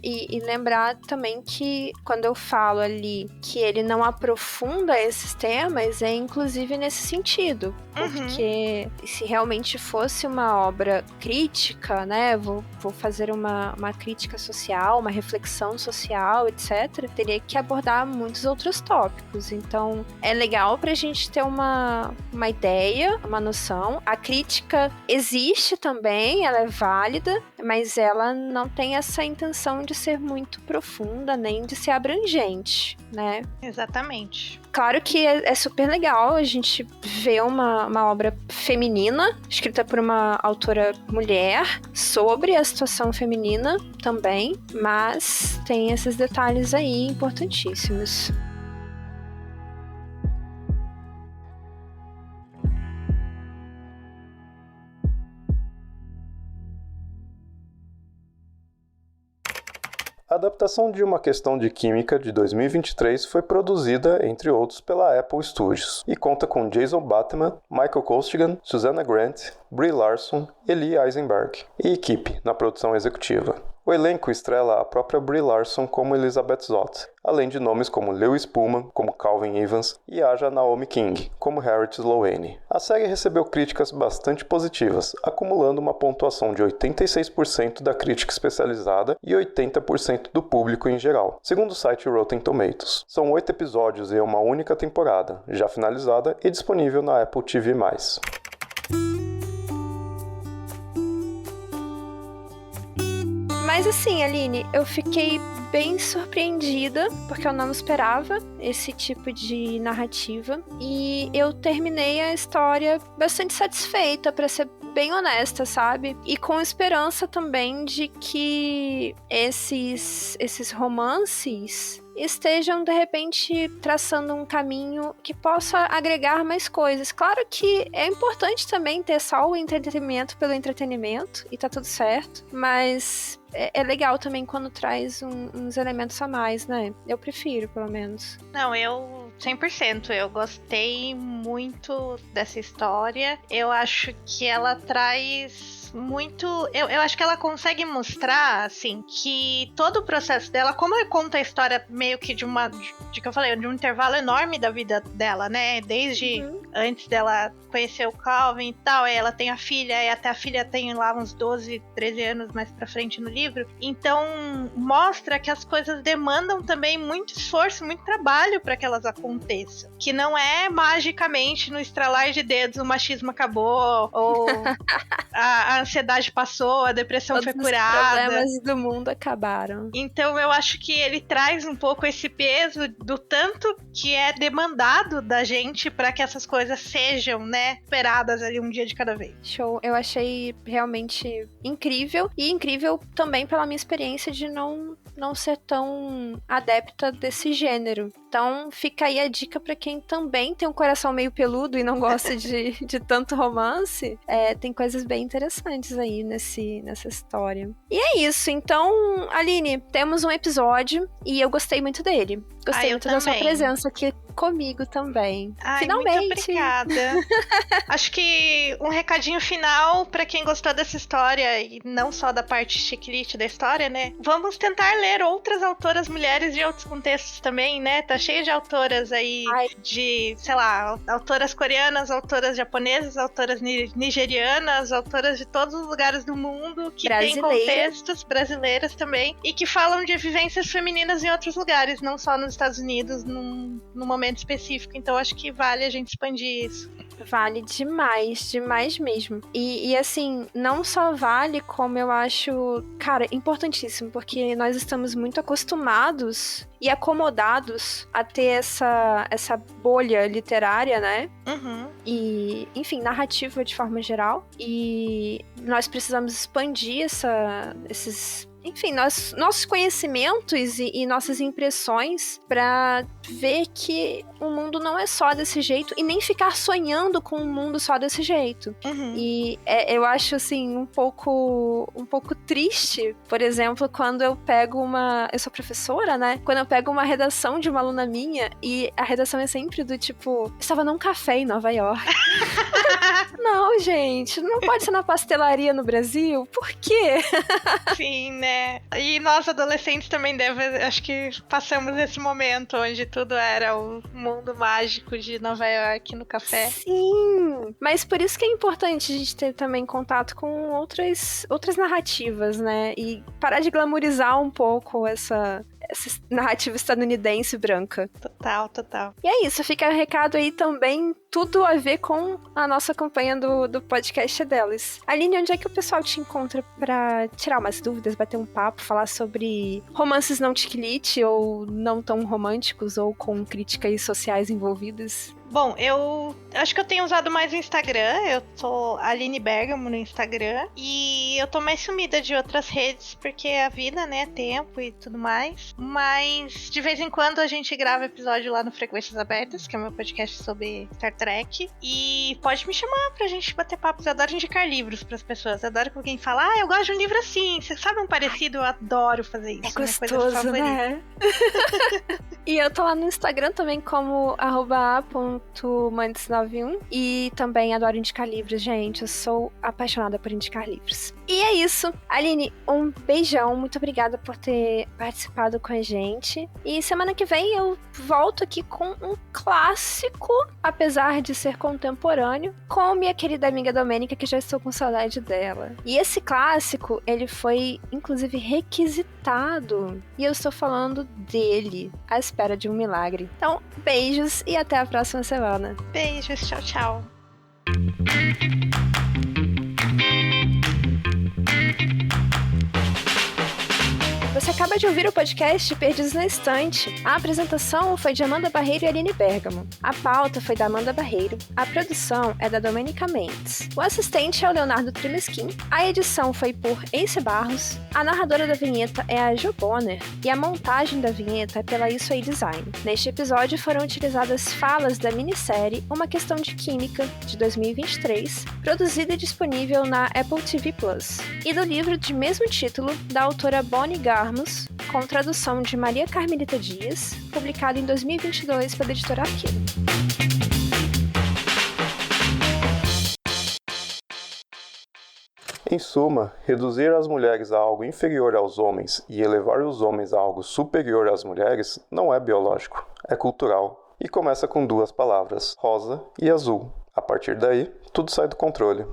e lembrar também que quando eu falo ali que ele não aprofunda esses temas, é inclusive nesse sentido. Porque se realmente fosse uma obra crítica, né, vou fazer uma crítica social, uma reflexão social, etc., teria que abordar muitos outros tópicos. Então, é legal pra gente ter uma ideia, uma noção. A crítica existe também, ela é válida, mas ela não tem essa intenção de ser muito profunda, nem de ser abrangente, né? Exatamente. Claro que é super legal a gente ver uma obra feminina, escrita por uma autora mulher, sobre a situação feminina também, mas tem esses detalhes aí importantíssimos. A adaptação de Uma Questão de Química, de 2023, foi produzida, entre outros, pela Apple Studios e conta com Jason Bateman, Michael Costigan, Susanna Grant, Brie Larson e Lee Eisenberg, e equipe na produção executiva. O elenco estrela a própria Brie Larson como Elizabeth Zott, além de nomes como Lewis Pullman, como Calvin Evans, e Aja Naomi King, como Harriet Sloane. A série recebeu críticas bastante positivas, acumulando uma pontuação de 86% da crítica especializada e 80% do público em geral, segundo o site Rotten Tomatoes. São 8 episódios em uma única temporada, já finalizada e disponível na Apple TV+. Mas assim, Aline, eu fiquei bem surpreendida, porque eu não esperava esse tipo de narrativa. E eu terminei a história bastante satisfeita, pra ser bem honesta, sabe? E com esperança também de que esses romances estejam, de repente, traçando um caminho que possa agregar mais coisas. Claro que é importante também ter só o entretenimento pelo entretenimento, e tá tudo certo, mas é legal também quando traz uns elementos a mais, né? Eu prefiro, pelo menos. Não, eu 100%. Eu gostei muito dessa história. Eu acho que ela traz muito... Eu acho que ela consegue mostrar, assim, que todo o processo dela, como ela conta a história meio que de que eu falei, de um intervalo enorme da vida dela, né? Desde antes dela conhecer o Calvin e tal, aí ela tem a filha, e até a filha tem lá uns 12, 13 anos mais pra frente no livro. Então, mostra que as coisas demandam também muito esforço, muito trabalho pra que elas aconteçam. Que não é magicamente no estralar de dedos o machismo acabou, ou a ansiedade passou, a depressão foi curada. Os problemas do mundo acabaram. Então eu acho que ele traz um pouco esse peso do tanto que é demandado da gente para que essas coisas sejam, né, superadas ali um dia de cada vez. Show. Eu achei realmente incrível, e incrível também pela minha experiência de não ser tão adepta desse gênero. Então fica aí a dica pra quem também tem um coração meio peludo e não gosta de tanto romance. Tem coisas bem interessantes aí nessa história. E é isso. Então, Aline, temos um episódio e eu gostei muito dele. Gostei muito da sua presença aqui comigo também. Ai, finalmente. Muito obrigada. Acho que um recadinho final pra quem gostou dessa história, e não só da parte chiclete da história, né? Vamos tentar ler outras autoras mulheres de outros contextos também, né? Tá cheio de autoras aí, de, sei lá, autoras coreanas, autoras japonesas, autoras nigerianas, autoras de todos os lugares do mundo, que têm contextos, brasileiras também, e que falam de vivências femininas em outros lugares, não só nos Estados Unidos, num momento específico. Então acho que vale a gente expandir isso. Vale demais, demais mesmo. E assim, não só vale, como eu acho, cara, importantíssimo, porque nós estamos muito acostumados e acomodados a ter essa bolha literária, né? Uhum. E, enfim, narrativa de forma geral. E nós precisamos expandir enfim, nossos conhecimentos e nossas impressões pra ver que o mundo não é só desse jeito e nem ficar sonhando com um mundo só desse jeito. Uhum. E eu acho, assim, um pouco triste, por exemplo, quando eu pego eu sou professora, né? Quando eu pego uma redação de uma aluna minha e a redação é sempre do tipo, estava num café em Nova York. Não, gente, não pode ser na pastelaria no Brasil? Por quê? Sim, né? E nós adolescentes também acho que passamos esse momento onde tudo era o mundo mágico de Nova York no café. Sim, mas por isso que é importante a gente ter também contato com outras narrativas, né? E parar de glamourizar um pouco essa narrativa estadunidense branca. Total. E é isso, fica o recado aí também, tudo a ver com a nossa campanha do podcast delas. Aline, onde é que o pessoal te encontra pra tirar umas dúvidas, bater um papo, falar sobre romances não tiquilite ou não tão românticos ou com críticas sociais envolvidas? Bom, eu acho que eu tenho usado mais o Instagram. Eu sou Aline Bergamo no Instagram. E eu tô mais sumida de outras redes, porque a vida, né, tempo e tudo mais. Mas de vez em quando a gente grava episódio lá no Frequências Abertas, que é o meu podcast sobre Star Trek. E pode me chamar pra gente bater papos. Eu adoro indicar livros pras pessoas. Eu adoro que alguém fala, eu gosto de um livro assim. Você sabe um parecido? Eu adoro fazer isso. É gostoso, né? E eu tô lá no Instagram também como @a.mantes91 e também adoro indicar livros, gente. Eu sou apaixonada por indicar livros. E é isso. Aline, um beijão. Muito obrigada por ter participado com a gente. E semana que vem eu volto aqui com um clássico, apesar de ser contemporâneo, com minha querida amiga Domênica, que já estou com saudade dela. E esse clássico, ele foi inclusive requisitado. E eu estou falando dele, À Espera de um Milagre. Então, beijos e até a próxima semana. Beijos, tchau. Você acaba de ouvir o podcast Perdidos na Estante. A apresentação foi de Amanda Barreiro e Aline Bergamo. A pauta foi da Amanda Barreiro. A produção é da Domênica Mendes. O assistente é o Leonardo Trimesquim. A edição foi por Ace Barros. A narradora da vinheta é a Jo Bonner. E a montagem da vinheta é pela Isso Aí Design. Neste episódio foram utilizadas falas da minissérie Uma Questão de Química, de 2023, produzida e disponível na Apple TV+, e do livro de mesmo título, da autora Bonnie Garmus, com tradução de Maria Carmelita Dias, publicado em 2022 pela editora Arqueiro. Em suma, reduzir as mulheres a algo inferior aos homens e elevar os homens a algo superior às mulheres não é biológico, é cultural. E começa com duas palavras, rosa e azul. A partir daí, tudo sai do controle.